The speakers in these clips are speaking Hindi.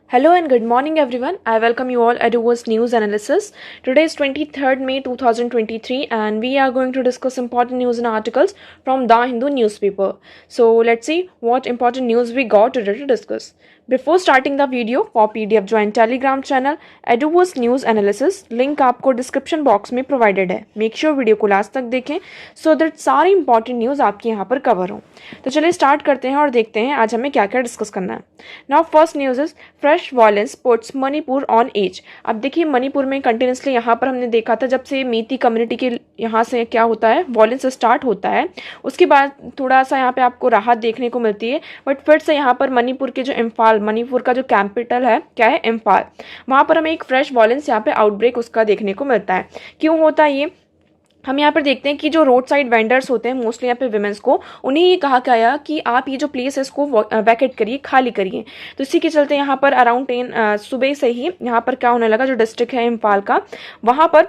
Hello and good morning everyone. I welcome you all at Eduverse News Analysis. Today is 23rd May 2023 and we are going to discuss important news and articles from The Hindu newspaper. So let's see what important news we got today to discuss. Before starting the video, for PDF join Telegram channel Eduverse News Analysis. Link आपको डिस्क्रिप्शन बॉक्स में प्रोवाइडेड है. मेक श्योर वीडियो को लास्ट तक देखें सो दैट सारी इंपॉर्टेंट न्यूज़ आपके यहाँ पर कवर हो. तो चलिए स्टार्ट करते हैं और देखते हैं आज हमें क्या क्या डिस्कस करना है. Now first news is fresh violence puts Manipur on edge. अब देखिए मणिपुर में कंटिन्यूसली यहाँ पर हमने देखा था जब से मीती कम्युनिटी के यहाँ से क्या होता है वायलेंस स्टार्ट होता है उसके बाद थोड़ा सा यहाँ पे आपको राहत देखने को मिलती है. बट फिर से यहाँ पर मणिपुर के जो इम्फाल मणिपुर का जो कैपिटल है क्या है इम्फाल, वहाँ पर हमें एक फ्रेश वायलेंस यहाँ पे आउटब्रेक उसका देखने को मिलता है. क्यों होता है ये? हम यहाँ पर देखते हैं कि जो रोड साइड वेंडर्स होते हैं मोस्टली यहाँ पे विमेंस को उन्हें ये कहा गया कि आप ये जो प्लेस है इसको वैकेट करिए, खाली करिए. तो इसी के चलते यहाँ पर अराउंड 10 सुबह से ही यहाँ पर क्या होने लगा, जो डिस्ट्रिक्ट है इम्फाल का वहाँ पर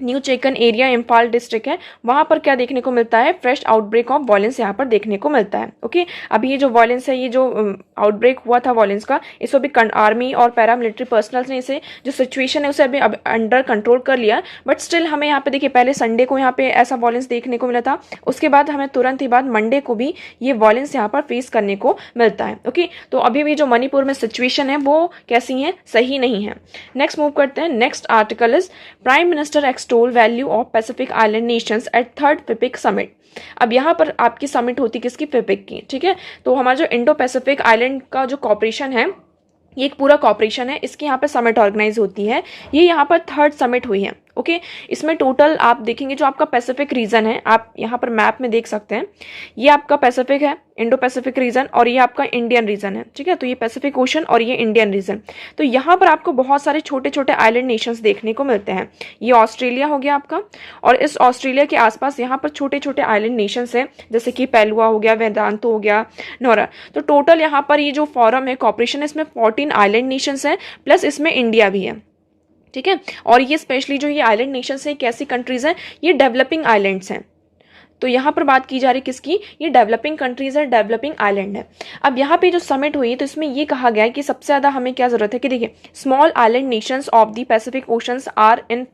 न्यू चेकन एरिया इम्फाल डिस्ट्रिक्ट है वहाँ पर क्या देखने को मिलता है फ्रेश आउटब्रेक ऑफ वायलेंस यहाँ पर देखने को मिलता है. ओके, अभी ये जो वायलेंस है ये जो आउटब्रेक हुआ था वायलेंस का इसको भी आर्मी और पैरामिलिट्री पर्सनल्स ने इसे जो सिचुएशन है उसे अभी अंडर कंट्रोल कर लिया. बट स्टिल हमें यहाँ पे देखिए पहले संडे को यहाँ पे ऐसा वायलेंस देखने को मिला था, उसके बाद हमें तुरंत ही बाद मंडे को भी ये वायलेंस यहाँ पर फेस करने को मिलता है. ओके, तो अभी भी जो मणिपुर में सिचुएशन है वो कैसी है, सही नहीं है. नेक्स्ट मूव करते हैं. Next article is prime minister toll value of Pacific island nations at third FIPIC summit. अब यहाँ पर आपकी समिट होती किसकी, फिपिक की. ठीक है, तो हमारा जो इंडो पैसिफिक आइलैंड का जो कॉपरेशन है ये एक पूरा कॉपरेशन है, इसकी यहाँ पर समिट ऑर्गेनाइज होती है. ये यहाँ पर थर्ड समिट हुई है. ओके, इसमें टोटल आप देखेंगे जो आपका पैसिफिक रीजन है आप यहाँ पर मैप में देख सकते हैं, ये आपका पैसिफिक है, इंडो पैसिफिक रीजन, और ये आपका इंडियन रीजन है. ठीक है, तो ये पैसिफिक ओशन और ये इंडियन रीजन. तो यहाँ पर आपको बहुत सारे छोटे छोटे आइलैंड नेशंस देखने को मिलते हैं. ये ऑस्ट्रेलिया हो गया आपका, और इस ऑस्ट्रेलिया के आसपास यहाँ पर छोटे छोटे आइलैंड नेशंस हैं जैसे कि पेलुआ हो गया, वेदांतो हो गया, नोरा. तो टोटल यहाँ पर ये जो फॉरम है कॉपरेशन है इसमें 14 आइलैंड नेशंस हैं प्लस इसमें इंडिया भी है. ठीक है, और ये स्पेशली जो ये आइलैंड नेशंस हैं कैसी कंट्रीज हैं, ये डेवलपिंग आइलैंड्स हैं. तो यहाँ पर बात की जा रही किसकी, ये डेवलपिंग कंट्रीज है, डेवलपिंग आइलैंड है. अब यहाँ पे जो समिट हुई तो इसमें ये कहा गया है कि सबसे ज़्यादा हमें क्या जरूरत है कि देखिए small island nations of the Pacific oceans are in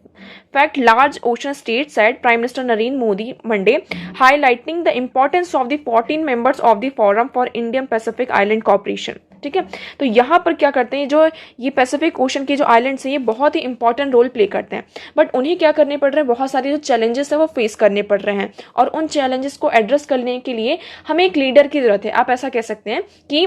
fact large ocean state said prime minister Narendra Modi Monday, highlighting the importance of the 14 members of the forum for Indian Pacific island cooperation. ठीक है, तो यहाँ पर क्या करते हैं, जो ये पैसिफिक ओशन के जो आइलैंड्स हैं ये बहुत ही इंपॉर्टेंट रोल प्ले करते हैं. बट उन्हें क्या करने पड़ रहे हैं, बहुत सारे जो चैलेंजेस है वो फेस करने पड़ रहे हैं, और उन चैलेंजेस को एड्रेस करने के लिए हमें एक लीडर की जरूरत है. आप ऐसा कह सकते हैं कि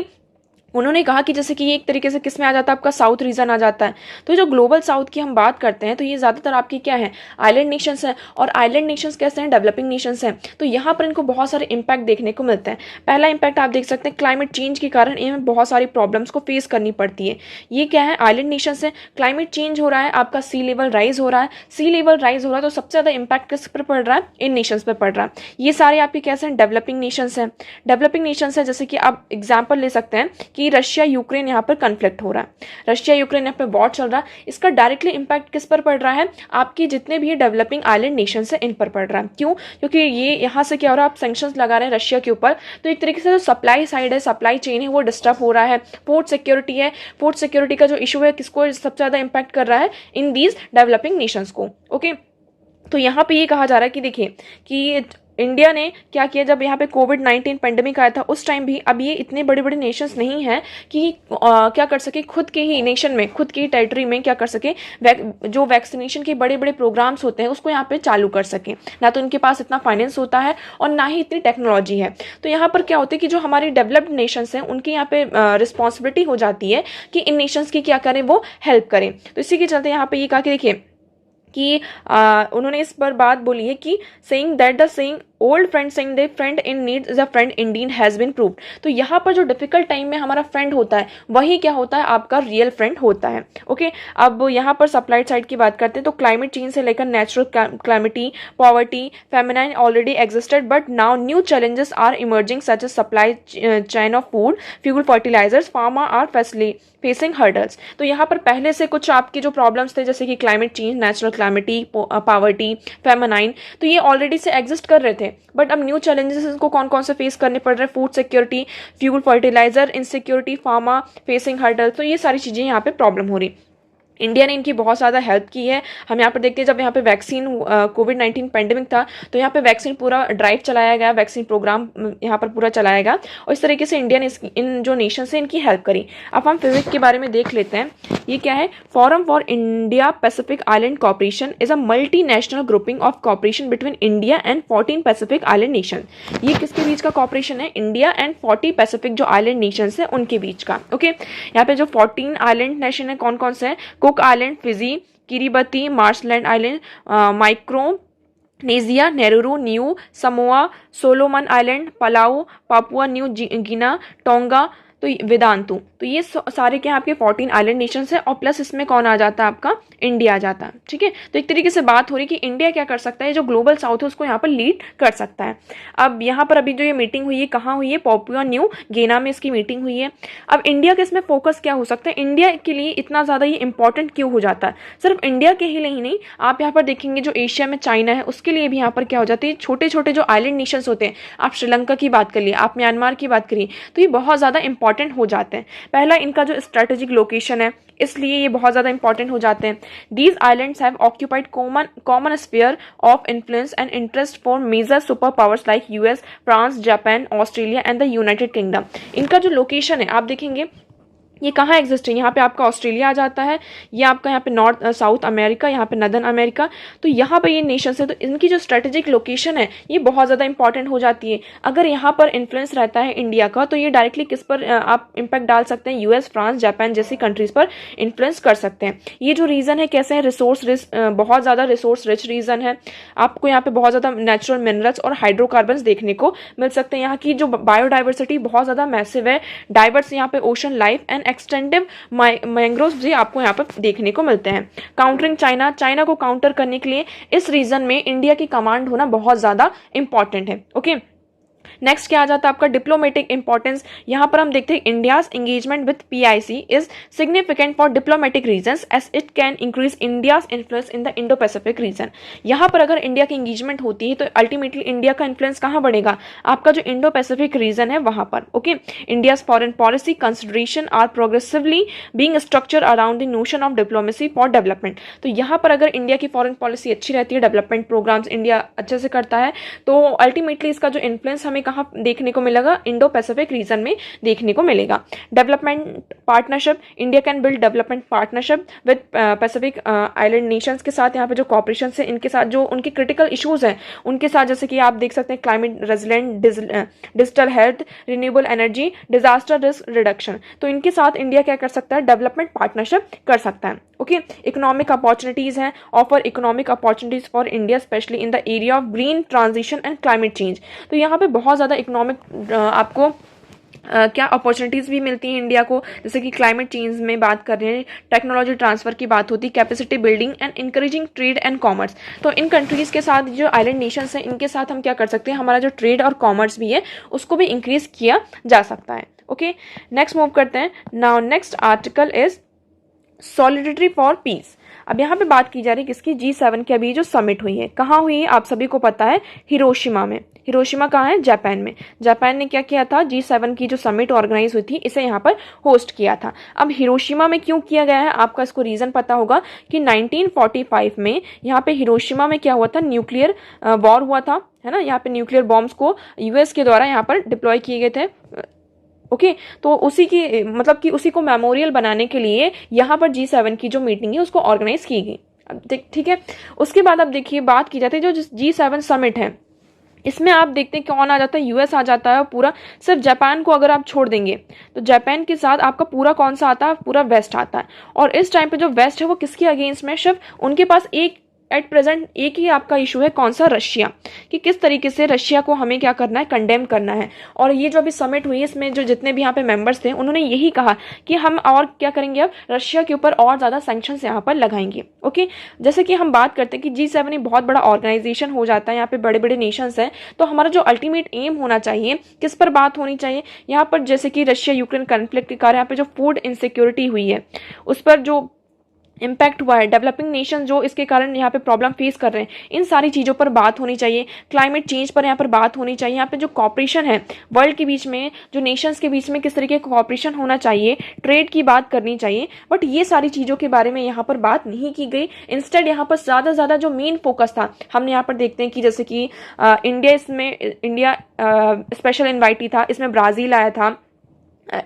उन्होंने कहा कि जैसे कि ये एक तरीके से किस में आ जाता है, आपका साउथ रीजन आ जाता है. तो जो ग्लोबल साउथ की हम बात करते हैं तो ये ज़्यादातर आपकी क्या है, आइलैंड नेशंस हैं, और आइलैंड नेशंस कैसे हैं, डेवलपिंग नेशंस हैं. तो यहाँ पर इनको बहुत सारे इंपैक्ट देखने को मिलते हैं. पहला इंपैक्ट आप देख सकते हैं क्लाइमेट चेंज के कारण इनमें बहुत सारी प्रॉब्लम्स को फेस करनी पड़ती है. ये क्या है, आइलैंड नेशंस है, क्लाइमेट चेंज हो रहा है, आपका सी लेवल राइज हो रहा है. सी लेवल राइज हो रहा है तो सबसे ज़्यादा इंपैक्ट किस पर पड़ रहा है, इन नेशंस पर पड़ रहा है. ये सारे आपके कैसे हैं, डेवलपिंग नेशंस हैं. डेवलपिंग नेशंस है जैसे कि आप एग्जाम्पल ले सकते हैं कि रशिया यूक्रेन यहाँ पर कन्फ्लिक्ट हो रहा है, रशिया यूक्रेन यहाँ पे वॉर चल रहा है. इसका डायरेक्टली इंपैक्ट किस पर पड़ रहा है, आपके जितने भी डेवलपिंग आइलैंड नेशंस है इन पर पड़ रहा है. क्यों? क्योंकि ये यहाँ से क्या हो रहा है, आप सैंक्शंस लगा रहे हैं रशिया के ऊपर, तो एक तरीके से जो सप्लाई साइड है, सप्लाई चेन है वो डिस्टर्ब हो रहा है. पोर्ट सिक्योरिटी है, पोर्ट सिक्योरिटी का जो इशू है किसको सबसे ज्यादा इंपैक्ट कर रहा है, इन दीज डेवलपिंग नेशंस को. ओके, तो यहाँ पे ये कहा जा रहा है कि देखिए कि इंडिया ने क्या किया, जब यहाँ पे कोविड-19 पेंडेमिक आया था उस टाइम भी, अब ये इतने बड़े बड़े नेशंस नहीं हैं कि क्या कर सके, खुद के ही नेशन में, खुद की टेरिटरी में क्या कर सके, जो वैक्सीनेशन के बड़े बड़े प्रोग्राम्स होते हैं उसको यहाँ पे चालू कर सके. ना तो उनके पास इतना फाइनेंस होता है और ना ही इतनी टेक्नोलॉजी है. तो यहाँ पर क्या होता है कि जो हमारे डेवलप्ड नेशंस हैं उनकी यहाँ पे रिस्पॉन्सिबिलिटी हो जाती है कि इन नेशंस की क्या करें, वो हेल्प करें. तो इसी के चलते यहाँ पे ये कहा कि देखिए कि उन्होंने इस पर बात बोली है कि saying that the saying old friend saying the friend in need is a friend indeed has been proved. तो यहाँ पर जो डिफिकल्ट टाइम में हमारा फ्रेंड होता है वही क्या होता है, आपका रियल फ्रेंड होता है. ओके, अब यहाँ पर सप्लाई साइड की बात करते हैं तो क्लाइमेट चेंज से लेकर natural calamity, poverty, feminine already existed but now new challenges are emerging such as supply chain of food, fuel, fertilisers, pharma are facing hurdles. तो यहाँ पर पहले से कुछ आपके जो प्रॉब्लम्स थे जैसे कि climate change, natural calamity, poverty, feminine, तो ये ऑलरेडी से एग्जिस्ट कर रहे थे. बट अब न्यू चैलेंजेस इनको कौन कौन से फेस करने पड़ रहे हैं, food security, fuel fertiliser insecurity, pharma facing hurdle, तो ये सारी चीज़ें यहाँ पे प्रॉब्लम हो रही। इंडिया ने इनकी बहुत ज़्यादा हेल्प की है। हम यहाँ पर देखते हैं जब यहाँ पे वैक्सीन कोविड-19 पेंडेमिक था तो यहाँ पे वैक्सीन पूरा ड्राइव चलाया गया, वैक्सीन प्रोग्राम यहाँ पर पूरा चलाया गया और इस तरीके से इंडिया ने इन जो नेशन से इनकी हेल्प करी। अब हम फिविक के बारे में देख लेते हैं। ये क्या है, forum for India Pacific island cooperation is a multi national grouping of cooperation between India and 14 Pacific island nation. ये किसके बीच का कॉपरेशन है, इंडिया एंड 40 पैसिफिक जो आइलैंड नेशन है उनके बीच का। ओके, यहाँ पे जो 14 आइलैंड नेशन है कौन कौन से हैं, Cook island, Fiji, Kiribati, Marshall Island island, Micronesia, Nauru, New Samoa, Solomon island, Palau, Papua New Guinea, Tonga, तो वेदांतु, तो ये सारे क्या आपके 14 आइलैंड नेशंस है और प्लस इसमें कौन आ जाता है, आपका इंडिया आ जाता है। ठीक है, तो एक तरीके से बात हो रही कि इंडिया क्या कर सकता है, जो ग्लोबल साउथ है उसको यहाँ पर लीड कर सकता है। अब यहाँ पर अभी जो ये मीटिंग हुई है कहाँ हुई है, पापुआ न्यू गिना में इसकी मीटिंग हुई है। अब इंडिया के इसमें फोकस क्या हो सकता है, इंडिया के लिए इतना ज़्यादा ये इंपॉर्टेंट क्यों हो जाता है, सिर्फ इंडिया के ही लिए नहीं, आप यहाँ पर देखेंगे जो एशिया में चाइना है उसके लिए भी यहाँ पर क्या हो जाती है, छोटे छोटे जो आइलैंड नेशंस होते हैं, आप श्रीलंका की बात करिए, आप म्यांमार की बात करिए, तो ये बहुत ज़्यादा इंपॉर्टेंट हो जाते हैं। पहला इनका जो स्ट्रेटेजिक लोकेशन है इसलिए ये बहुत ज़्यादा इंपॉर्टेंट हो जाते हैं। These islands have occupied common sphere of influence and interest for major super powers like US, France, Japan, Australia and the United Kingdom. इनका जो लोकेशन है आप देखेंगे ये कहाँ एग्जिस्ट है, यहाँ पे आपका ऑस्ट्रेलिया आ जाता है, ये आपका यहाँ पे नॉर्थ साउथ अमेरिका, यहाँ पे नदर्न अमेरिका, तो यहाँ पे ये नेशंस है, तो इनकी जो स्ट्रेटेजिक लोकेशन है ये बहुत ज़्यादा इंपॉर्टेंट हो जाती है। अगर यहाँ पर इन्फ्लुएंस रहता है इंडिया का तो ये डायरेक्टली किस पर आप इम्पैक्ट डाल सकते हैं, यूएस, फ्रांस, जापान जैसी कंट्रीज पर इन्फ्लुएंस कर सकते हैं। ये जो रीजन है कैसे है, बहुत ज़्यादा रिसोर्स रिच रीजन है, आपको यहाँ पे बहुत ज़्यादा नेचुरल मिनरल्स और हाइड्रोकार्बन्स देखने को मिल सकते हैं। यहाँ की जो बायोडाइवर्सिटी बहुत ज़्यादा मैसिव है, डाइवर्स यहाँ पे ओशन लाइफ एंड एक्सटेंडिव मैंग्रोव्स भी आपको यहाँ पर देखने को मिलते हैं। काउंटरिंग चाइना, चाइना को काउंटर करने के लिए इस रीजन में इंडिया की कमांड होना बहुत ज्यादा इंपॉर्टेंट है। ओके, नेक्स्ट क्या आ जाता है आपका डिप्लोमेटिक इंपॉर्टेंस। यहाँ पर हम देखते हैं India's engagement with PIC is significant for diplomatic reasons as it can increase India's influence in the Indo Pacific region. यहाँ पर अगर इंडिया की एंगेजमेंट होती है तो अल्टीमेटली इंडिया का इन्फ्लुएंस कहाँ बढ़ेगा, आपका जो इंडो पैसिफिक रीजन है वहाँ पर। Okay, India's foreign policy considerations are progressively being structure around the notion of diplomacy for development. तो यहाँ पर अगर इंडिया की फॉरेन पॉलिसी अच्छी रहती है, डेवलपमेंट प्रोग्राम्स इंडिया अच्छे से करता है, तो अल्टीमेटली इसका जो इन्फ्लुएंस हमें कहाँ देखने को मिलेगा, इंडो पैसिफिक रीजन में देखने को मिलेगा। Development partnership, India can build development partnership with Pacific island Nations के साथ। यहाँ पे जो कॉपरेशन है इनके साथ जो उनके क्रिटिकल इश्यूज हैं उनके साथ, जैसे कि आप देख सकते हैं climate resilient, digital health, renewable energy, disaster risk reduction, तो इनके साथ इंडिया क्या कर सकता है, डेवलपमेंट पार्टनरशिप कर सकता है। ओके, इकोनॉमिक अपॉर्चुनिटीज हैं, offer economic opportunities for India specially in the area of green transition and climate change. तो यहाँ पे बहुत ज़्यादा इकोनॉमिक आपको क्या अपॉर्चुनिटीज़ भी मिलती हैं इंडिया को, जैसे कि क्लाइमेट चेंज में बात कर रहे हैं, टेक्नोलॉजी ट्रांसफर की बात होती है, capacity building and encouraging trade and commerce. तो इन कंट्रीज़ के साथ जो आइलैंड नेशंस हैं इनके साथ हम क्या कर सकते हैं, हमारा जो ट्रेड और कॉमर्स भी है उसको भी इंक्रीज किया जा सकता है। ओके, नेक्स्ट मूव करते हैं। Now next article is solidarity for piece. अब यहाँ पे बात की जा रही है किसकी, G7 की अभी जो समिट हुई है, कहाँ हुई है आप सभी को पता है, हिरोशिमा में। हिरोशिमा कहाँ है, जापान में। जापान ने क्या किया था, G7 की जो समिट ऑर्गेनाइज हुई थी इसे यहाँ पर होस्ट किया था। अब हिरोशिमा में क्यों किया गया है, आपका इसको रीजन पता होगा कि 1945 में यहाँ पे हिरोशिमा में क्या हुआ था, न्यूक्लियर वॉर हुआ था, है ना। यहाँ पे न्यूक्लियर बॉम्ब्स को यूएस के द्वारा यहाँ पर डिप्लॉय किए गए थे। ओके, तो उसी की मतलब कि उसी को मेमोरियल बनाने के लिए यहाँ पर G7 की जो मीटिंग है उसको ऑर्गेनाइज की गई। अब ठीक है, उसके बाद अब देखिए बात की जाती है जो G7 समिट है इसमें आप देखते हैं कौन आ जाता है, यूएस आ जाता है। पूरा सिर्फ जापान को अगर आप छोड़ देंगे तो जापान के साथ आपका पूरा कौन सा आता है, पूरा वेस्ट आता है। और इस टाइम पे जो वेस्ट है वो किसके अगेंस्ट में, सिर्फ उनके पास एट प्रेजेंट एक ही आपका इशू है, कौन सा, रशिया, कि किस तरीके से रशिया को हमें क्या करना है, कंडेम करना है। और ये जो अभी समिट हुई इसमें जो जितने भी यहाँ पे मेंबर्स थे उन्होंने यही कहा कि हम और क्या करेंगे, अब रशिया के ऊपर और ज़्यादा सैंक्शंस यहाँ पर लगाएंगे। ओके, जैसे कि हम बात करते हैं कि G7 एक बहुत बड़ा ऑर्गेनाइजेशन हो जाता है, यहाँ पे बड़े बड़े नेशंस हैं, तो हमारा जो अल्टीमेट एम होना चाहिए, किस पर बात होनी चाहिए यहाँ पर, जैसे कि रशिया यूक्रेन कॉन्फ्लिक्ट के कारण यहाँ पे जो फूड इनसिक्योरिटी हुई है उस पर जो इम्पैक्ट हुआ है, डेवलपिंग नेशन जो इसके कारण यहाँ पे प्रॉब्लम फेस कर रहे हैं, इन सारी चीज़ों पर बात होनी चाहिए। क्लाइमेट चेंज पर यहाँ पर बात होनी चाहिए। यहाँ पे जो कॉपरेशन है वर्ल्ड के बीच में, जो नेशंस के बीच में किस तरीके का कॉपरेशन होना चाहिए, ट्रेड की बात करनी चाहिए, बट ये सारी चीज़ों के बारे में यहाँ पर बात नहीं की गई। इंस्टेड यहाँ पर ज़्यादा से ज़्यादा जो मेन फोकस था, हमने यहाँ पर देखते हैं कि जैसे कि इंडिया स्पेशल इन्वाइटी था, इसमें ब्राज़ील आया था,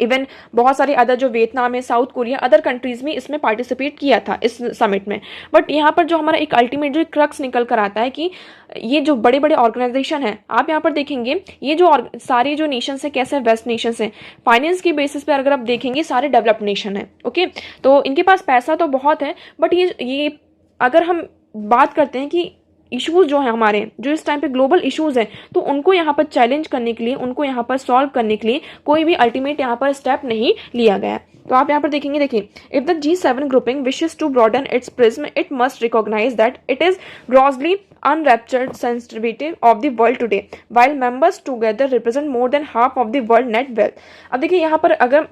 इवन बहुत सारे अदर जो वियतनाम है, साउथ कोरिया, अदर कंट्रीज में इसमें पार्टिसिपेट किया था इस समिट में। बट यहाँ पर जो हमारा एक अल्टीमेट जो क्रक्स निकल कर आता है कि ये जो बड़े बड़े ऑर्गेनाइजेशन है, आप यहाँ पर देखेंगे ये जो सारे जो नेशंस है कैसे वेस्ट नेशंस हैं, फाइनेंस की बेसिस पे अगर आप देखेंगे सारे डेवलप्ड नेशन है। ओके, तो इनके पास पैसा तो बहुत है, बट ये अगर हम बात करते हैं कि इश्यूज जो है हमारे, जो इस टाइम पे ग्लोबल इश्यूज हैं, तो उनको यहाँ पर चैलेंज करने के लिए, उनको यहाँ पर सॉल्व करने के लिए कोई भी अल्टीमेट यहाँ पर स्टेप नहीं लिया गया है। तो आप यहाँ पर देखेंगे, देखिए, if the G7 grouping wishes to broaden its prism, it must recognise that it is grossly unraptured sensitivity of the world today, while members together represent more than half of the world net wealth। अब देखिए यहाँ पर अगर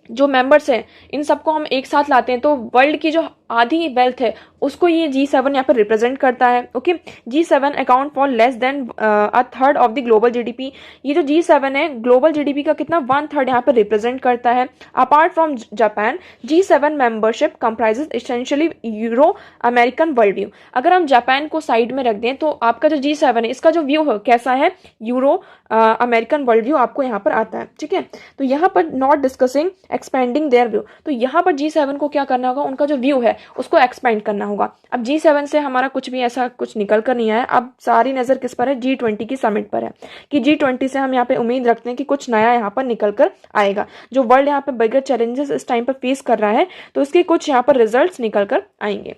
जो मेंबर्स हैं इन सबको हम एक साथ लाते हैं तो वर्ल्ड की जो आधी वेल्थ है उसको ये G7 यहाँ पर रिप्रेजेंट करता है। Okay, G7 account for less than a third of the global GDP. ये जो G7 है ग्लोबल जीडीपी का कितना 1/3 यहाँ पर रिप्रेजेंट करता है। Apart from Japan, G7 membership comprises essentially euro American world view. अगर हम जापान को साइड में रख दें तो आपका जो G7 है इसका जो व्यू है कैसा है, यूरो अमेरिकन वर्ल्ड व्यू आपको यहाँ पर आता है। ठीक है, तो यहाँ पर not discussing expanding there view, तो यहाँ पर G7 को क्या करना होगा, उनका जो व्यू है उसको एक्सपेंड करना होगा। अब G7 से हमारा कुछ भी ऐसा कुछ निकल कर नहीं आया। अब सारी नज़र किस पर है, G20 की समिट पर है कि G20 से हम यहाँ पे उम्मीद रखते हैं कि कुछ नया यहाँ पर निकल कर आएगा। जो वर्ल्ड यहाँ पे बिगर चैलेंजेस इस टाइम पर फेस कर रहा है तो इसके कुछ यहाँ पर रिजल्ट्स निकल कर आएंगे।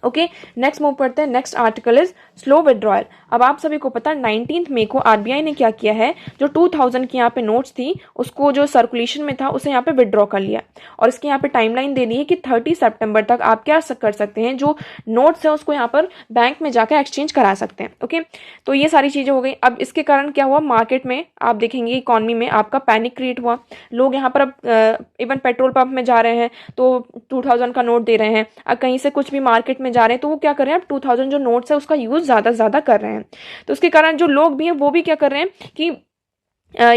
ओके, नेक्स्ट मूव करते हैं। Next article is slow withdrawal. अब आप सभी को पता है 19 मई को आरबीआई ने क्या किया है, जो 2000 की यहाँ पे नोट्स थी उसको जो सर्कुलेशन में था उसे यहाँ पे विड्रॉ कर लिया और इसकी यहाँ पे टाइमलाइन दे दी है कि 30 सितंबर तक आप क्या कर सकते हैं, जो नोट्स है उसको यहाँ पर बैंक में जाकर एक्सचेंज करा सकते हैं। ओके, तो ये सारी चीज़ें हो गई। अब इसके कारण क्या हुआ, मार्केट में आप देखेंगे इकॉनमी में आपका पैनिक क्रिएट हुआ। लोग यहाँ पर अब इवन पेट्रोल पंप में जा रहे हैं तो 2000 का नोट दे रहे हैं, अब कहीं से कुछ भी मार्केट में जा रहे हैं तो वो क्या कर रहे हैं, अब 2000 जो नोट्स है उसका यूज ज्यादा से ज्यादा कर रहे हैं। तो उसके कारण जो लोग भी हैं वो भी क्या कर रहे हैं कि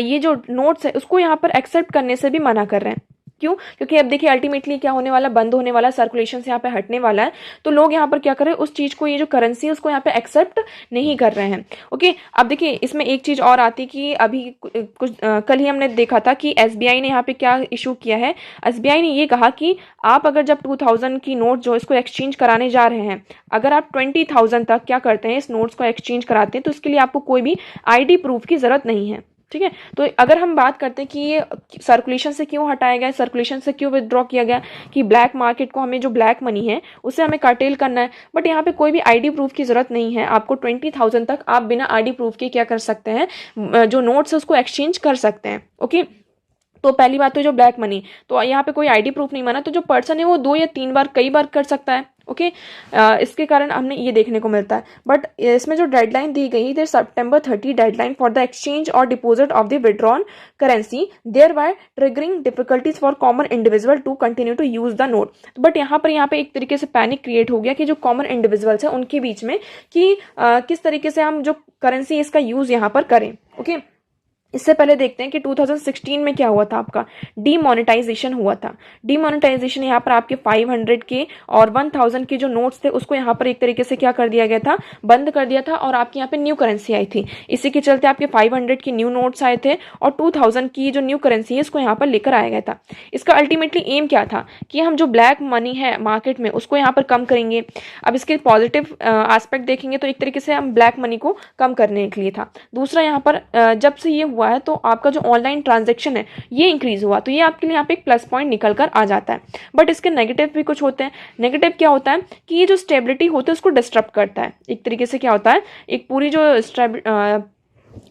ये जो नोट्स है उसको यहाँ पर एक्सेप्ट करने से भी मना कर रहे हैं। क्यों? क्योंकि अब देखिए अल्टीमेटली क्या होने वाला, बंद होने वाला, सर्कुलेशन से यहाँ पे हटने वाला है, तो लोग यहाँ पर क्या कर रहे हैं, उस चीज को, ये जो करेंसी है उसको यहाँ पे एक्सेप्ट नहीं कर रहे हैं। ओके, अब देखिए इसमें एक चीज और आती कि अभी कुछ कल ही हमने देखा था कि एसबीआई ने यहाँ पे क्या इशू किया है। एसबीआई ने ये कहा कि आप अगर जब 2000 की नोट जो इसको एक्सचेंज कराने जा रहे हैं, अगर आप 20,000 तक क्या करते हैं, इस नोट्स को एक्सचेंज कराते हैं, तो इसके लिए आपको कोई भी आईडी प्रूफ की जरूरत नहीं है। ठीक है, तो अगर हम बात करते हैं कि ये सर्कुलेशन से क्यों हटाया गया, सर्कुलेशन से क्यों विदड्रॉ किया गया, कि ब्लैक मार्केट को, हमें जो ब्लैक मनी है उसे हमें कर्टेल करना है, बट यहाँ पे कोई भी आईडी प्रूफ की जरूरत नहीं है। आपको 20,000 तक आप बिना आईडी प्रूफ के क्या कर सकते हैं, जो नोट्स है उसको एक्सचेंज कर सकते हैं। ओके, तो पहली बात तो जो ब्लैक मनी, तो यहाँ पे कोई आईडी प्रूफ नहीं माना, तो जो पर्सन है वो 2 या 3 बार, कई बार कर सकता है। ओके, इसके कारण हमने ये देखने को मिलता है। बट इसमें जो डेडलाइन दी गई है, September 30 deadline for the exchange और deposit of the withdrawn currency, thereby triggering difficulties for common individual to continue to use the note. But यहाँ पे एक तरीके से पैनिक क्रिएट हो गया कि जो कॉमन इंडिविजुअल्स है उनके बीच में कि किस तरीके से हम जो करेंसी इसका यूज यहाँ पर करें। ओके, इससे पहले देखते हैं कि 2016 में क्या हुआ था, आपका डीमोनेटाइजेशन हुआ था। डीमोनेटाइजेशन यहाँ पर आपके 500 के और 1000 के जो नोट्स थे उसको यहाँ पर एक तरीके से क्या कर दिया गया था, बंद कर दिया था, और आपके यहाँ पे न्यू करेंसी आई थी। इसी के चलते आपके 500 के न्यू नोट्स आए थे और 2000 की जो न्यू करेंसी है इसको यहाँ पर लेकर आया गया था। इसका अल्टीमेटली एम क्या था कि हम जो ब्लैक मनी है मार्केट में उसको यहाँ पर कम करेंगे। अब इसके पॉजिटिव एस्पेक्ट देखेंगे तो एक तरीके से हम ब्लैक मनी को कम करने के लिए था। दूसरा यहाँ पर जब से ये हुआ है तो आपका जो ऑनलाइन ट्रांजैक्शन है ये इंक्रीज हुआ, तो ये आपके लिए यहाँ पे एक प्लस पॉइंट निकल कर आ जाता है। बट इसके नेगेटिव भी कुछ होते हैं। नेगेटिव क्या होता है कि ये जो स्टेबिलिटी होता है उसको डिस्टर्ब करता है। एक तरीके से क्या होता है, एक पूरी जो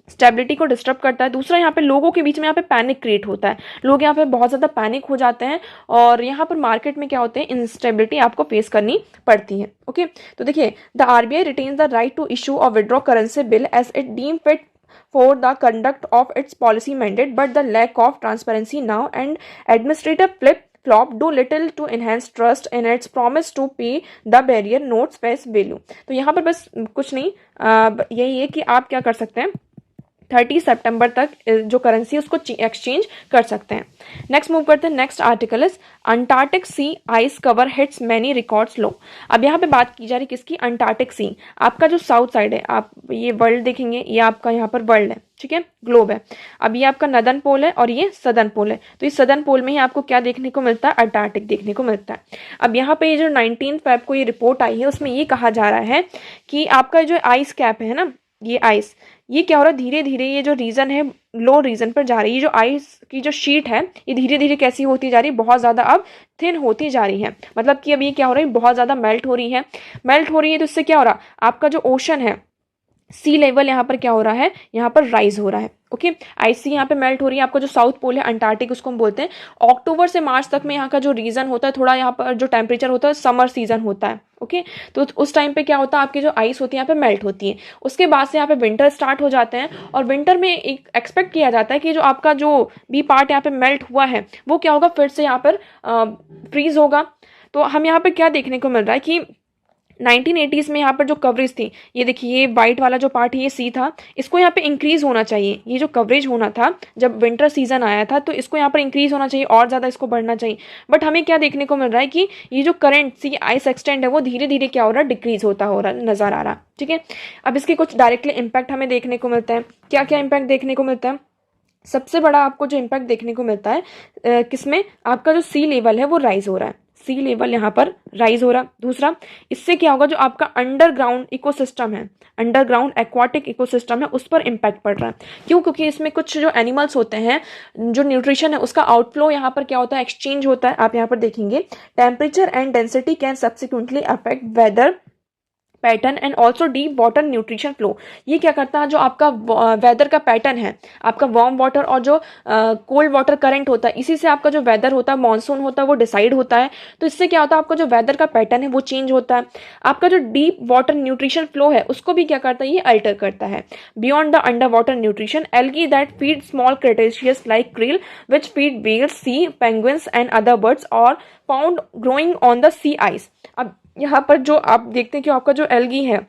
स्टेबिलिटी को डिस्टर्ब करता है। दूसरा यहाँ पे लोगों के बीच में यहाँ पे पैनिक क्रिएट होता है, लोग यहाँ पे बहुत ज़्यादा पैनिक हो जाते हैं और यहाँ पर मार्केट में क्या होते हैं, इंस्टेबिलिटी आपको फेस करनी पड़ती है। ओके, तो देखिए, the RBI retains the right to issue और withdraw currency bill as it deem fit for the conduct of its policy mandate, but the lack of transparency now and administrative flip flop do little to enhance trust in its promise to pay the barrier notes face value। तो यहाँ पर बस कुछ नहीं, यही है कि आप क्या कर सकते हैं, 30 सितंबर तक जो करेंसी है उसको एक्सचेंज कर सकते हैं। नेक्स्ट मूव करते हैं, next article is Antarctic sea ice cover hits many records low. अब यहाँ पे बात की जा रही है किसकी, अंटार्कटिक सी। आपका जो साउथ साइड है, आप ये वर्ल्ड देखेंगे, ये आपका यहाँ पर वर्ल्ड है, ठीक है, ग्लोब है। अब ये आपका नदर्न पोल है और ये सदर्न पोल है, तो इस सदर्न पोल में ही आपको क्या देखने को मिलता है, अंटार्कटिक देखने को मिलता है। अब यहाँ पे ये जो 19 फेब को ये रिपोर्ट आई है उसमें ये कहा जा रहा है कि आपका जो आइस कैप है ना, ये आइस, ये क्या हो रहा है, धीरे धीरे ये जो रीजन है लो रीजन पर जा रही है। ये जो आइस की जो शीट है ये धीरे धीरे कैसी होती जा रही है, बहुत ज़्यादा अब थिन होती जा रही है। मतलब कि अब ये क्या हो रहा है, बहुत ज़्यादा मेल्ट हो रही है। मेल्ट हो रही है तो इससे क्या हो रहा है, आपका जो ओशन है, सी लेवल यहाँ पर क्या हो रहा है, यहाँ पर राइज हो रहा है। ओके, आइस यहाँ पे मेल्ट हो रही है। आपका जो साउथ पोल है अंटार्कटिक, उसको हम बोलते हैं। अक्टूबर से मार्च तक में यहाँ का जो रीजन होता है, थोड़ा यहाँ पर जो टेम्परेचर होता है, समर सीजन होता है। ओके, तो उस टाइम पे क्या होता है, आपकी जो आइस होती है यहाँ पे मेल्ट होती है। उसके बाद से यहाँ पे विंटर स्टार्ट हो जाते हैं और विंटर में एक एक्सपेक्ट किया जाता है कि जो आपका जो भी पार्ट यहाँ पे मेल्ट हुआ है वो क्या होगा, फिर से यहाँ पर फ्रीज होगा। तो हम यहाँ पे क्या देखने को मिल रहा है कि 1980s में यहाँ पर जो कवरेज थी, ये देखिए ये वाइट वाला जो पार्ट है ये सी था, इसको यहाँ पे इंक्रीज होना चाहिए। ये जो कवरेज होना था जब विंटर सीजन आया था, तो इसको यहाँ पर इंक्रीज होना चाहिए और ज़्यादा इसको बढ़ना चाहिए। बट हमें क्या देखने को मिल रहा है कि ये जो करंट सी आइस एक्सटेंड है वो धीरे धीरे क्या हो रहा है, डिक्रीज होता हो रहा नजर आ रहा। ठीक है, अब इसके कुछ डायरेक्टली इम्पैक्ट हमें देखने को मिलता है। क्या क्या इम्पैक्ट देखने को मिलता है, सबसे बड़ा आपको जो इम्पैक्ट देखने को मिलता है किसमें, आपका जो सी लेवल है वो राइज हो रहा है, सी लेवल यहाँ पर राइज हो रहा। दूसरा, इससे क्या होगा, जो आपका अंडरग्राउंड इकोसिस्टम है, अंडरग्राउंड एक्वाटिक इकोसिस्टम है, उस पर इम्पैक्ट पड़ रहा है। क्यों, क्योंकि इसमें कुछ जो एनिमल्स होते हैं, जो न्यूट्रिशन है उसका आउटफ्लो यहाँ पर क्या होता है, एक्सचेंज होता है। आप यहाँ पर देखेंगे, temperature and density can subsequently affect weather pattern and also deep water nutrition flow. ये क्या करता है, जो आपका वेदर का पैटर्न है, आपका वार्म वाटर और जो कोल्ड वाटर करंट होता है, इसी से आपका जो वेदर होता है, मानसून होता है, वो डिसाइड होता है। तो इससे क्या होता है, आपका जो वेदर का पैटर्न है वो चेंज होता है। आपका जो डीप वाटर न्यूट्रिशन फ्लो है उसको भी क्या करता है, ये अल्टर करता है। Beyond the under water nutrition, algae that feed small crustaceans like krill which feed whales, sea penguins and other birds और found growing on the sea ice. अब यहाँ पर जो आप देखते हैं कि आपका जो एल्गी है,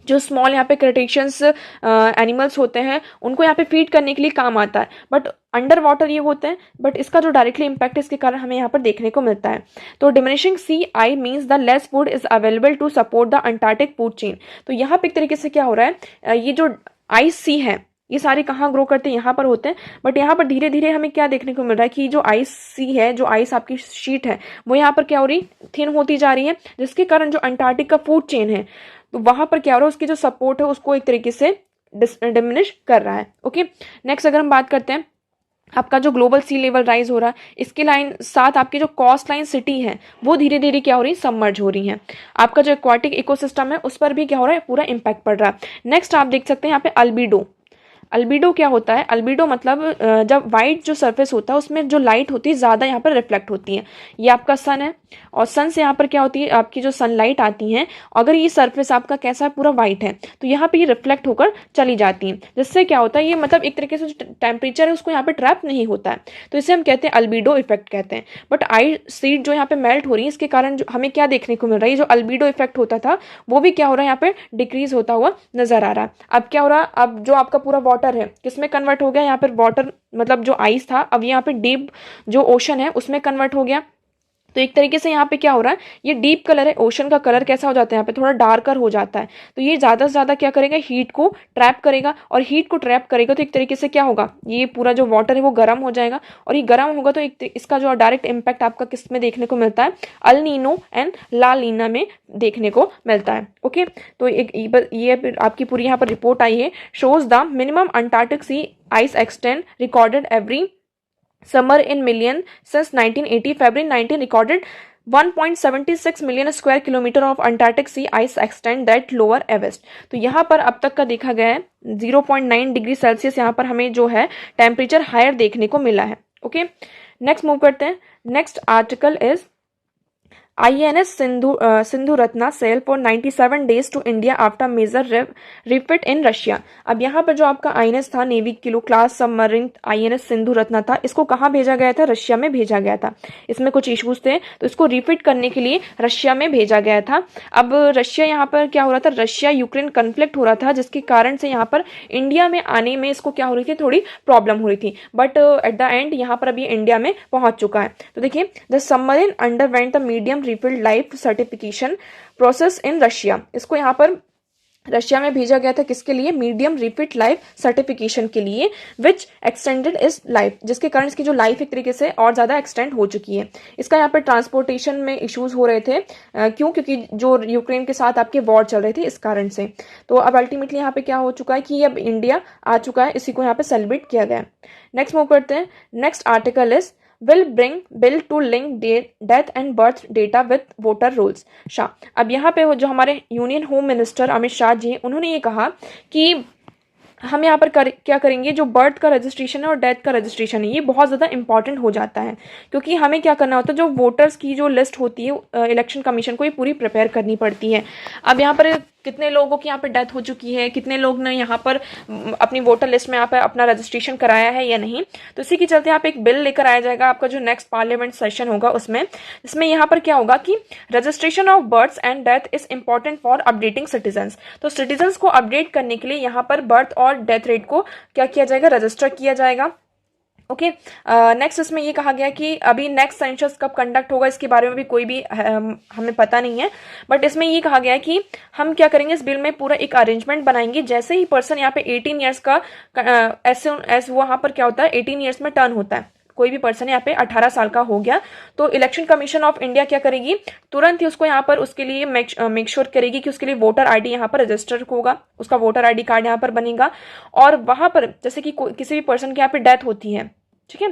जो स्मॉल यहाँ पे क्रेटेशियस एनिमल्स होते हैं, उनको यहाँ पे फीड करने के लिए काम आता है। बट अंडर वाटर ये होते हैं, बट इसका जो डायरेक्टली इम्पैक्ट इसके कारण हमें यहाँ पर देखने को मिलता है। तो diminishing sea ice means the less food is available to support the Antarctic food chain. तो यहाँ पे एक तरीके से क्या हो रहा है, ये जो आइस सी है ये सारे कहाँ ग्रो करते हैं, यहाँ पर होते हैं। बट यहाँ पर धीरे धीरे हमें क्या देखने को मिल रहा है कि जो आइस सी है, जो आइस आपकी शीट है, वो यहाँ पर क्या हो रही, थिन होती जा रही है, जिसके कारण जो अंटार्कटिक का फूड चेन है, तो वहां पर क्या हो रहा है, उसकी जो सपोर्ट है उसको एक तरीके से डिमिनिश कर रहा है। ओके, नेक्स्ट अगर हम बात करते हैं, आपका जो ग्लोबल सी लेवल राइज हो रहा है, इसके लाइन साथ आपकी जो कोस्ट लाइन सिटी है वो धीरे धीरे क्या हो रही है, सबमर्ज हो रही है। आपका जो एक्वाटिक इकोसिस्टम है उस पर भी क्या हो रहा है, पूरा इंपैक्ट पड़ रहा है। नेक्स्ट आप देख सकते हैं यहाँ पे अल्बिडो। अल्बिडो क्या होता है, अल्बिडो मतलब जब वाइट जो सरफेस होता है उसमें जो लाइट होती है ज़्यादा यहाँ पर रिफ्लेक्ट होती है। ये आपका सन है और सन से यहाँ पर क्या होती है, आपकी जो सनलाइट आती है, अगर ये सरफेस आपका कैसा है, पूरा वाइट है, तो यहाँ पे ये रिफ्लेक्ट होकर चली जाती है, जिससे क्या होता है, ये मतलब एक तरीके से जो टेम्परेचर है उसको यहाँ पे ट्रैप नहीं होता है, तो इसे हम कहते हैं अल्बिडो इफेक्ट कहते हैं। बट आई सीट जो यहाँ पे मेल्ट हो रही है, इसके कारण जो हमें क्या देखने को मिल रहा है, जो अल्बिडो इफेक्ट होता था वो भी क्या हो रहा है, यहाँ पे डिक्रीज होता हुआ नजर आ रहा है। अब क्या हो रहा है, अब जो आपका पूरा वाटर है किसमें कन्वर्ट हो गया, यहाँ पर वाटर मतलब जो आइस था अब यहाँ पे डीप जो ओशन है उसमें कन्वर्ट हो गया। तो एक तरीके से यहाँ पे क्या हो रहा है, ये डीप कलर है, ओशन का कलर कैसा हो जाता है, यहाँ पे थोड़ा डार्कर हो जाता है। तो ये ज़्यादा से ज़्यादा क्या करेगा, हीट को ट्रैप करेगा, और हीट को ट्रैप करेगा तो एक तरीके से क्या होगा, ये पूरा जो वाटर है वो गर्म हो जाएगा, और ये गर्म होगा तो इसका जो डायरेक्ट इम्पैक्ट आपका किस में देखने को मिलता है, अल नीनो एंड ला लीना में देखने को मिलता है। ओके, तो ये आपकी पूरी यहाँ पर रिपोर्ट आई है, shows the minimum Antarctic sea ice extend recorded every summer in million since 1980. February 19 recorded 1.76 million square kilometer of Antarctic sea ice extent that lower Everest। तो यहाँ पर अब तक का देखा गया है 0.9 डिग्री सेल्सियस यहाँ पर हमें जो है टेम्परेचर हायर देखने को मिला है। ओके, नेक्स्ट मूव करते हैं। Next article is INS Sindhu Ratna sail for 97 days to India after major refit in Russia. अब यहाँ पर जो आपका INS था, navy kilo class submarine INS Sindhu Ratna था, इसको कहाँ भेजा गया था? रशिया में भेजा गया था। इसमें कुछ इश्यूज थे तो इसको रिफिट करने के लिए रशिया में भेजा गया था। अब रशिया यहाँ पर क्या हो रहा था, रशिया यूक्रेन कन्फ्लिक्ट हो रहा था, जिसके कारण से यहाँ पर इंडिया में आने में इसको क्या हो रही थी, थोड़ी प्रॉब्लम हो रही थी। बट एट द एंड यहाँ पर अभी इंडिया में पहुंच चुका है। तो देखिए, the submarine underwent the medium रिफिल्ड life certification process in Russia. इसको यहाँ पर रशिया में भेजा गया था किसके लिए? मीडियम रिपीट लाइफ सर्टिफिकेशन के लिए, विच एक्सटेंडेड इज लाइफ, जिसके कारण इसकी जो लाइफ एक तरीके से और ज्यादा एक्सटेंड हो चुकी है। इसका यहाँ पर ट्रांसपोर्टेशन में इश्यूज हो रहे थे, क्यों? क्योंकि जो यूक्रेन के साथ आपके वॉर चल रहे थे, इस कारण से। तो अब अल्टीमेटली यहाँ पे क्या हो चुका है कि अब इंडिया आ चुका है, इसी को यहाँ पे सेलिब्रेट किया गया। नेक्स्ट मूव करते हैं। Next article is will bring bill to link death and birth data with voter rolls। Shah, अब यहाँ पे जो हमारे union home minister Amit Shah ji, उन्होंने ये कहा कि हम यहाँ पर क्या करेंगे, जो बर्थ का रजिस्ट्रेशन है और डेथ का रजिस्ट्रेशन है, ये बहुत ज़्यादा इंपॉर्टेंट हो जाता है, क्योंकि हमें क्या करना होता है, जो वोटर्स की जो लिस्ट होती है इलेक्शन कमीशन को ये पूरी प्रिपेयर करनी पड़ती है। अब यहाँ पर कितने लोगों की यहाँ पर डेथ हो चुकी है, कितने लोग ने यहाँ पर अपनी वोटर लिस्ट में यहाँ पर अपना रजिस्ट्रेशन कराया है या नहीं, तो इसी के चलते यहाँ पे एक बिल लेकर आया जाएगा आपका जो नेक्स्ट पार्लियामेंट सेशन होगा उसमें। इसमें यहाँ पर क्या होगा कि registration of birth and death is important for updating citizens. तो सिटीजन्स को अपडेट करने के लिए यहाँ पर बर्थ और डेथ रेट को क्या किया जाएगा? रजिस्टर किया जाएगा। ओके, नेक्स्ट इसमें ये कहा गया कि अभी नेक्स्ट सेंसस कब कंडक्ट होगा, इसके बारे में भी कोई भी हमें पता नहीं है, बट इसमें ये कहा गया है कि हम क्या करेंगे, इस बिल में पूरा एक अरेंजमेंट बनाएंगे। जैसे ही पर्सन यहाँ पे 18 ईयर्स का ऐसे वहाँ पर क्या होता है, 18 ईयर्स में टर्न होता है, कोई भी पर्सन यहाँ पे 18 साल का हो गया तो इलेक्शन कमीशन ऑफ इंडिया क्या करेगी, तुरंत ही उसको यहाँ पर उसके लिए मेक श्योर करेगी कि उसके लिए वोटर आईडी यहाँ पर रजिस्टर होगा, उसका वोटर आईडी कार्ड यहाँ पर बनेगा। और वहां पर जैसे कि किसी भी पर्सन की यहाँ पे डेथ होती है, ठीक है,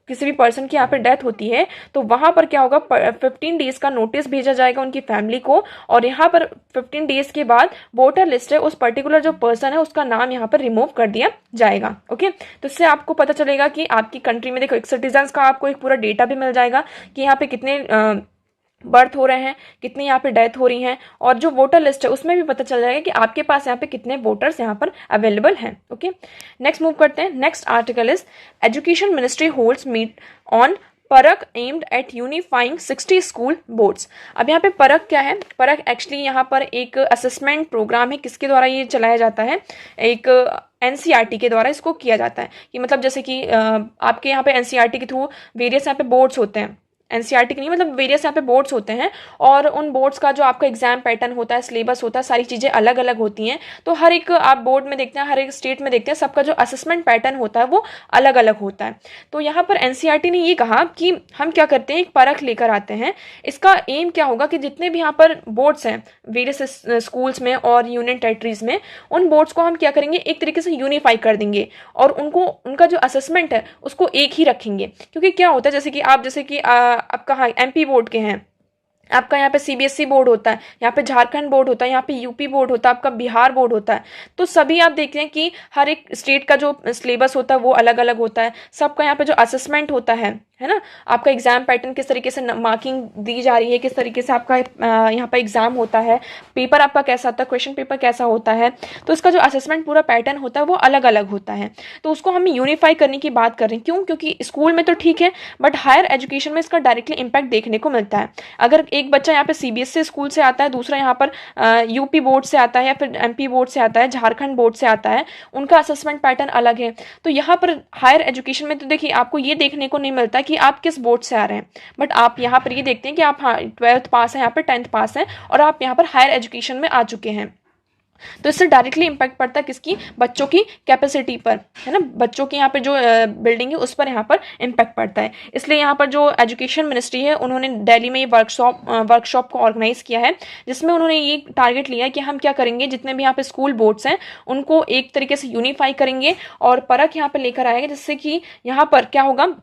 किसी भी पर्सन की यहाँ पे डेथ होती है, तो वहां पर क्या होगा, 15 डेज का नोटिस भेजा जाएगा उनकी फैमिली को, और यहाँ पर 15 डेज के बाद वोटर लिस्ट है, उस पर्टिकुलर जो पर्सन है उसका नाम यहाँ पर रिमूव कर दिया जाएगा। ओके, तो इससे आपको पता चलेगा कि आपकी कंट्री में देखो एक सिटीजन्स का आपको एक पूरा डेटा भी मिल जाएगा कि यहाँ पे कितने बर्थ हो रहे हैं, कितनी यहाँ पे डेथ हो रही हैं, और जो वोटर लिस्ट है उसमें भी पता चल जाएगा कि आपके पास यहाँ पे कितने वोटर्स यहाँ पर अवेलेबल हैं। ओके, नेक्स्ट मूव करते हैं। Next article is education ministry holds meet on Parakh aimed at unifying 60 school boards. अब यहाँ पे परख क्या है? परख एक्चुअली यहाँ पर एक असेसमेंट प्रोग्राम है, किसके द्वारा ये चलाया जाता है? एक NCERT के द्वारा इसको किया जाता है। कि मतलब जैसे कि आपके यहाँ पे NCERT के थ्रू वेरियस यहाँ पे बोर्ड्स होते हैं, NCERT की नहीं, मतलब वेरियस यहाँ पे बोर्ड्स होते हैं, और उन बोर्ड्स का जो आपका एग्जाम पैटर्न होता है, सिलेबस होता है, सारी चीज़ें अलग अलग होती हैं। तो हर एक आप बोर्ड में देखते हैं, हर एक स्टेट में देखते हैं, सबका जो असेसमेंट पैटर्न होता है वो अलग अलग होता है। तो यहाँ पर NCERT ने ये कहा कि हम क्या करते हैं, एक परख लेकर आते हैं। इसका एम क्या होगा कि जितने भी यहाँ पर बोर्ड्स हैं वेरियस स्कूल्स में और यूनियन टेरिटरीज में, उन बोर्ड्स को हम क्या करेंगे, एक तरीके से यूनिफाई कर देंगे, और उनको उनका जो असेसमेंट है उसको एक ही रखेंगे। क्योंकि क्या होता है, जैसे कि आपका MP बोर्ड के हैं, आपका यहाँ पे CBSE बोर्ड होता है, यहाँ पे झारखंड बोर्ड होता है, यहाँ पे यूपी बोर्ड होता है, आपका बिहार बोर्ड होता है। तो सभी आप देखते हैं कि हर एक स्टेट का जो सिलेबस होता है वो अलग अलग होता है, सबका यहाँ पे जो असेसमेंट होता है ना, आपका एग्जाम पैटर्न किस तरीके से मार्किंग दी जा रही है, किस तरीके से आपका यहाँ पे एग्जाम होता है, पेपर आपका कैसा होता है, क्वेश्चन पेपर कैसा होता है, तो इसका जो असेसमेंट पूरा पैटर्न होता है वो अलग अलग होता है। तो उसको हम यूनिफाई करने की बात कर रहे हैं। क्यों? क्योंकि स्कूल में तो ठीक है, बट हायर एजुकेशन में इसका डायरेक्टली इम्पैक्ट देखने को मिलता है। अगर एक बच्चा यहाँ पे CBSE स्कूल से आता है, दूसरा यहाँ पर यूपी बोर्ड से आता है, या फिर MP बोर्ड से आता है, झारखंड बोर्ड से आता है, उनका असेसमेंट पैटर्न अलग है। तो यहाँ पर हायर एजुकेशन में तो देखिए आपको ये देखने को नहीं मिलता कि आप किस बोर्ड से आ रहे हैं, बट आप यहाँ पर ये देखते हैं कि आप 12th पास हैं, यहाँ पर 10th पास हैं, और आप यहाँ पर हायर एजुकेशन में आ चुके हैं। तो इससे डायरेक्टली इम्पैक्ट पड़ता है किसकी? बच्चों की कैपेसिटी पर, है ना, बच्चों की यहाँ पर जो बिल्डिंग है उस पर यहाँ पर इम्पैक्ट पड़ता है। इसलिए यहाँ पर जो एजुकेशन मिनिस्ट्री है उन्होंने दिल्ली में ये वर्कशॉप को ऑर्गेनाइज किया है, जिसमें उन्होंने ये टारगेट लिया है कि हम क्या करेंगे, जितने भी यहाँ पे स्कूल बोर्ड्स हैं उनको एक तरीके से यूनिफाई करेंगे और परख यहाँ पर लेकर आएंगे, जिससे कि यहाँ पर क्या होगा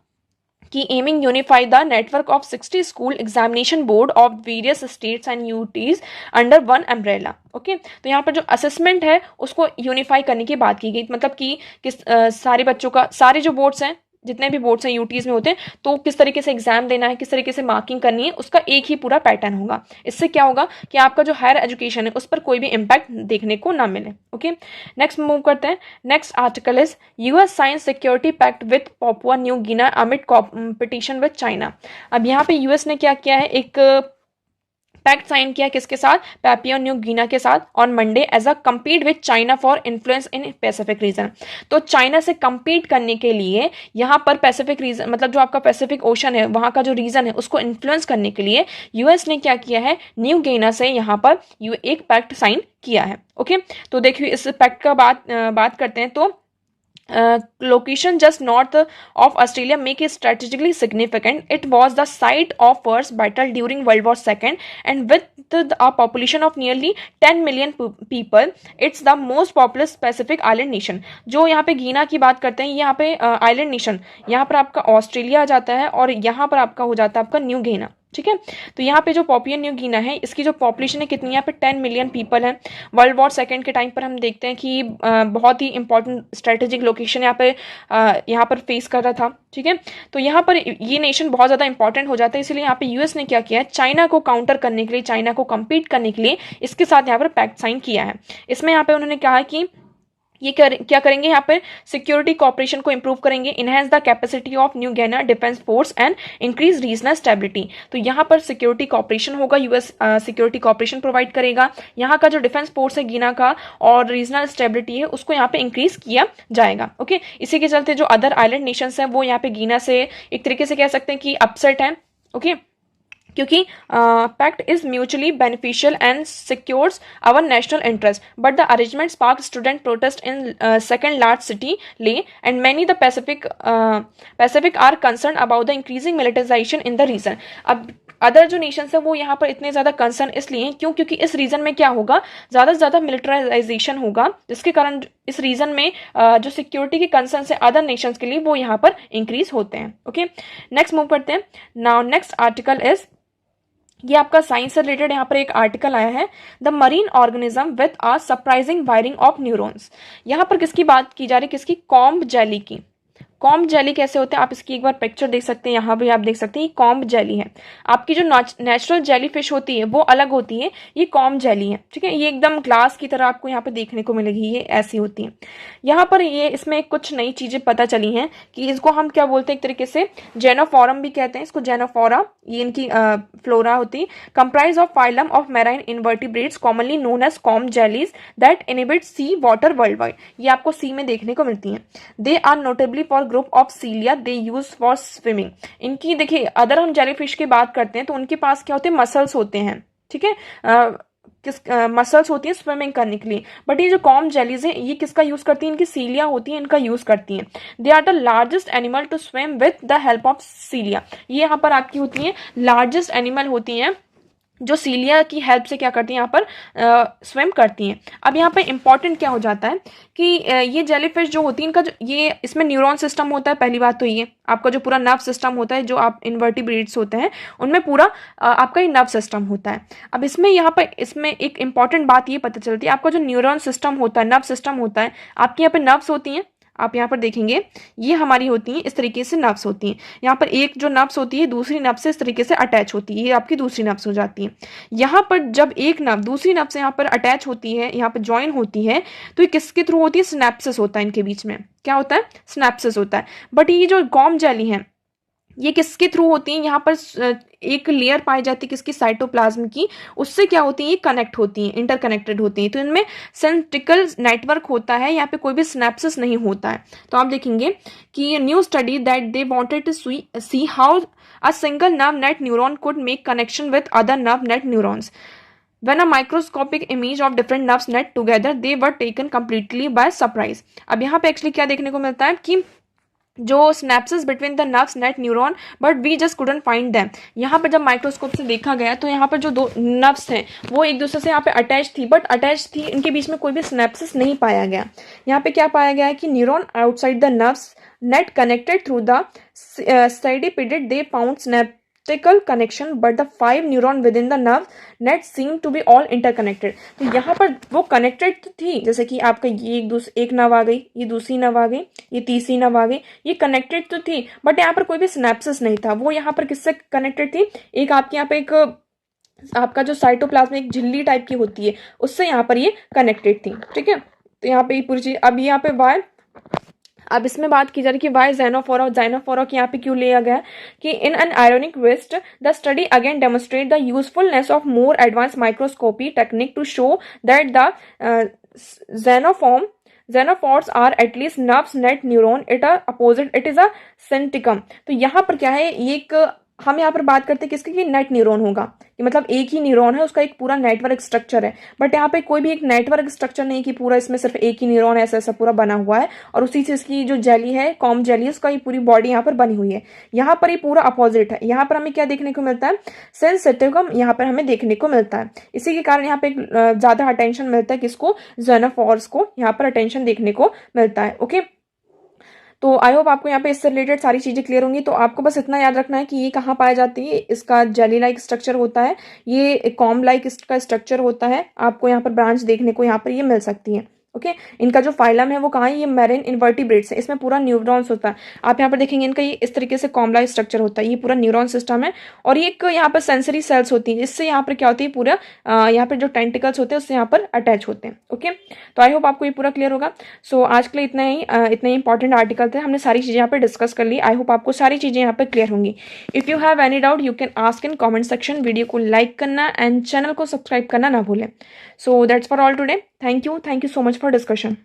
कि aiming unify the network of 60 school examination board of various states and UTs under one umbrella. Okay, तो यहाँ पर जो असेसमेंट है उसको यूनिफाई करने की बात की गई, मतलब कि किस सारे बच्चों का, सारे जो बोर्ड्स हैं जितने भी बोर्ड्स हैं यूटीज में होते हैं, तो किस तरीके से एग्जाम देना है, किस तरीके से मार्किंग करनी है, उसका एक ही पूरा पैटर्न होगा। इससे क्या होगा कि आपका जो हायर एजुकेशन है उस पर कोई भी इम्पैक्ट देखने को ना मिले। ओके, नेक्स्ट मूव करते हैं। Next article is US science security pact with Papua New Guinea amid competition with China. अब यहाँ पे यूएस ने क्या किया है, एक पैक्ट साइन किया किसके साथ, पापुआ न्यू गिनी के साथ on Monday as a compete with China for influence in Pacific region. तो चाइना से कम्पीट करने के लिए यहाँ पर पैसिफिक रीजन, मतलब जो आपका पैसिफिक ओशन है वहाँ का जो रीजन है उसको इन्फ्लुएंस करने के लिए यूएस ने क्या किया है, न्यू गिनी से यहाँ पर एक पैक्ट साइन किया है। ओके, तो देखिए इस पैक्ट का बात करते हैं। तो location just north of Australia make it strategically significant. It was the site of first battle during World War II, and with a population of nearly 10 million people, it's the most populous Pacific island nation. जो यहाँ पे गीना की बात करते हैं, यहाँ पे आइलैंड नेशन, यहाँ पर आपका ऑस्ट्रेलिया आ जाता है और यहाँ पर आपका हो जाता है आपका न्यू गिनी। ठीक है, तो यहाँ पे जो पापुआ न्यू गिनी है इसकी जो पॉपुलेशन है कितनी है, यहाँ पे 10 मिलियन पीपल है। वर्ल्ड वॉर सेकेंड के टाइम पर हम देखते हैं कि बहुत ही इंपॉर्टेंट स्ट्रेटेजिक लोकेशन यहाँ पर फेस कर रहा था। ठीक है, तो यहाँ पर ये नेशन बहुत ज़्यादा इंपॉर्टेंट हो जाता है, इसलिए यहाँ पे यूएस ने क्या किया है, चाइना को काउंटर करने के लिए, चाइना को कम्पीट करने के लिए इसके साथ यहाँ पर पैक्ट साइन किया है। इसमें यहाँ पे उन्होंने कहा कि ये क्या करेंगे, यहाँ पर सिक्योरिटी कॉपरेशन को इंप्रूव करेंगे, enhance the capacity of New Guinea defence force and increase regional stability. तो यहाँ पर सिक्योरिटी कॉपरेशन होगा, यूएस सिक्योरिटी कॉपरेशन प्रोवाइड करेगा, यहाँ का जो डिफेंस फोर्स है गिनी का और रीजनल स्टेबिलिटी है उसको यहाँ पे इंक्रीज किया जाएगा। ओके, इसी के चलते जो अदर आइलैंड नेशंस हैं वो यहाँ पे गिनी से एक तरीके से कह सकते हैं कि अपसेट हैं। ओके, क्योंकि pact is mutually beneficial and secures our national interest, but the arrangement spark student protest in second large city Lae and many the Pacific are concern about the increasing militarization in the region. अब अदर जो नेशंस है वो यहाँ पर इतने ज़्यादा कंसर्न इसलिए क्योंकि इस रीजन में क्या होगा, ज़्यादा से ज़्यादा मिलिटराइजेशन होगा, जिसके कारण इस रीजन में जो सिक्योरिटी के कंसर्न है अदर नेशंस के लिए वो यहाँ पर इंक्रीज होते हैं। ओके, नेक्स्ट मूव करते हैं। नाउ नेक्स्ट आर्टिकल इज, ये आपका साइंस से रिलेटेड यहाँ पर एक आर्टिकल आया है, the marine organism with a surprising wiring of neurons. यहाँ पर किसकी बात की जा रही है, किसकी, कॉम्ब जेली की। कॉम्ब जेली कैसे होते हैं, आप इसकी एक बार पिक्चर देख सकते हैं, यहाँ भी आप देख सकते हैं कॉम्ब जेली है। आपकी जो नेचुरल जेली फिश होती है वो अलग होती है, ये कॉम्ब जेली है। ठीक है, ये एकदम ग्लास की तरह आपको यहाँ पे देखने को मिलेगी, ये ऐसी होती है। यहाँ पर ये इसमें कुछ नई चीजें पता चली हैं कि इसको हम क्या बोलते हैं, एक तरीके से जेनोफोरम भी कहते हैं इसको, जेनोफोरा, ये इनकी फ्लोरा होती है, comprise of phylum of marine invertebrates commonly known as comb jellies that inhibit sea water world wide. ये आपको सी में देखने को मिलती हैं। They are notably for group of cilia they use for swimming. इनकी देखिए, अदर हम जेलीफिश की बात करते हैं तो उनके पास क्या होते हैं, मसल्स होते हैं। ठीक है, मसल्स होती हैं स्विमिंग करने के लिए, बट ये जो कॉम्ब जेलीज है ये किसका यूज करती हैं, इनकी सीलिया होती है, इनका यूज करती हैं। They are the largest animal to swim with the help of cilia. ये यहाँ पर आपकी होती हैं लार्जेस्ट एनिमल होती हैं जो सीलिया की हेल्प से क्या करती हैं, यहाँ पर स्विम करती हैं। अब यहाँ पे इंपॉर्टेंट क्या हो जाता है कि ये जेलीफिश जो होती है इनका जो ये इसमें न्यूरॉन सिस्टम होता है। पहली बात तो ये आपका जो पूरा नर्व सिस्टम होता है, जो आप इन्वर्टिब्रेट्स होते हैं उनमें पूरा आपका ये नर्व सिस्टम होता है। अब इसमें यहाँ पर इसमें एक इंपॉर्टेंट बात ये पता चलती है, आपका जो न्यूरॉन सिस्टम होता है, नर्व सिस्टम होता है, आपके यहाँ पे नर्व्स होती हैं, आप यहाँ पर देखेंगे ये हमारी होती हैं इस तरीके से नर्व्स होती हैं। यहाँ पर एक जो नर्व्स होती है दूसरी नर्व से इस तरीके से अटैच होती है, ये आपकी दूसरी नर्व्स हो जाती है। यहाँ पर जब एक नर्व दूसरी नर्व से यहाँ पर अटैच होती है, यहाँ पर ज्वाइन होती है, तो ये किसके थ्रू होती है, सिनेप्सिस होता है इनके बीच में। क्या होता है, सिनेप्सिस होता है। बट ये जो कॉम्ब जेली है ये किसके थ्रू होती हैं, यहाँ पर एक लेयर पाई जाती है किसकी, साइटोप्लाज्म की, उससे क्या होती है, ये कनेक्ट होती हैं, इंटरकनेक्टेड होती हैं। तो इनमें सेंट्रिकल नेटवर्क होता है, यहाँ पे कोई भी सिनेप्सिस नहीं होता है। तो आप देखेंगे कि new study that they wanted to see how a single nerve net neuron could make connection with other nerve net neurons. When a microscopic image of different nerves net together, they were taken completely by surprise. अब यहाँ पे एक्चुअली क्या देखने को मिलता है कि जो synapses between the nerves net neuron, but we just couldn't find them. यहाँ पर जब माइक्रोस्कोप से देखा गया तो यहाँ पर जो दो नर्व्स हैं वो एक दूसरे से यहाँ पे अटैच थी, बट अटैच थी इनके बीच में कोई भी स्नैप्सिस नहीं पाया गया। यहाँ पे क्या पाया गया है कि neuron outside the nerves net connected through the स्टेडिपिडेट they found optical connection but the 5 neuron within the nerve net seem to be all interconnected. तो यहाँ पर वो कनेक्टेड तो थी, जैसे कि आपका ये एक नर्व आ गई, ये दूसरी नर्व आ गई, ये तीसरी नर्व आ गई, ये कनेक्टेड तो थी, बट यहाँ पर कोई भी सिनेप्सिस नहीं था। वो यहाँ पर किससे कनेक्टेड थी? एक आपके यहाँ पे एक आपका जो साइटोप्लाज्म एक झिल्ली टाइप की होती है, उससे यहाँ पर ये कनेक्टेड थी। ठीक है, तो यहाँ पे ये पूरी चीज। अब यहाँ पे वाई, अब इसमें बात की जा रही है कि वाई ज़ाइनोफोरा, ज़ाइनोफोरा की यहाँ पे क्यों लिया गया कि in an ironic twist the study again demonstrate the usefulness of more advance microscopy technique to show that the xenophores are at least nerves net neuron it a opposite it is a synticum। तो यहाँ पर क्या है, ये एक हम यहाँ पर बात करते हैं किसकी, कि नेट न्यूरॉन होगा, कि मतलब एक ही न्यूरॉन है, उसका एक पूरा नेटवर्क स्ट्रक्चर है। बट यहाँ पे कोई भी एक नेटवर्क स्ट्रक्चर नहीं कि पूरा इसमें सिर्फ एक ही न्यूरॉन ऐसा ऐसा पूरा बना हुआ है और उसी से इसकी जो जेली है, कॉम जेली है, उसका ये पूरी बॉडी यहाँ पर बनी हुई है। यहाँ पर ये पूरा अपोजिट है। यहाँ पर हमें क्या देखने को मिलता है? सेंसिटिवम यहाँ पर हमें देखने को मिलता है। इसी के कारण यहाँ पे ज्यादा अटेंशन मिलता है किसको? ज़ाइनोफोर्स को यहाँ पर अटेंशन देखने को मिलता है। ओके, तो आई होप आपको यहाँ पे इससे रिलेटेड सारी चीजें क्लियर होंगी। तो आपको बस इतना याद रखना है कि ये कहाँ पाया जाती है, इसका जेली लाइक स्ट्रक्चर होता है, ये कॉम लाइक इसका स्ट्रक्चर होता है। आपको यहाँ पर ब्रांच देखने को यहाँ पर ये मिल सकती है। ओके, इनका जो फाइलम है वो कहाँ है? ये मैरिन इन्वर्टिब्रेट्स है, इसमें पूरा न्यूरॉन्स होता है। आप यहाँ पर देखेंगे इनका ये इस तरीके से कॉम लाइक स्ट्रक्चर होता है, ये पूरा न्यूरॉन सिस्टम है। और ये एक यहाँ पर सेंसरी सेल्स होती है, इससे यहाँ पर क्या होती है, पूरा यहाँ पर जो टेंटिकल्स होते हैं उससे यहाँ पर अटैच होते हैं। ओके, तो आई होप आपको ये पूरा क्लियर होगा। सो आज के लिए इतना ही इंपॉर्टेंट आर्टिकल थे, हमने सारी चीज़ें यहाँ पर डिस्कस कर ली। आई होप आपको सारी चीज़ें यहाँ पर क्लियर होंगी। If you have any doubt you can ask in comment section. Video को लाइक करना एंड चैनल को सब्सक्राइब करना ना भूलें। So that's for all today. Thank you so much for discussion.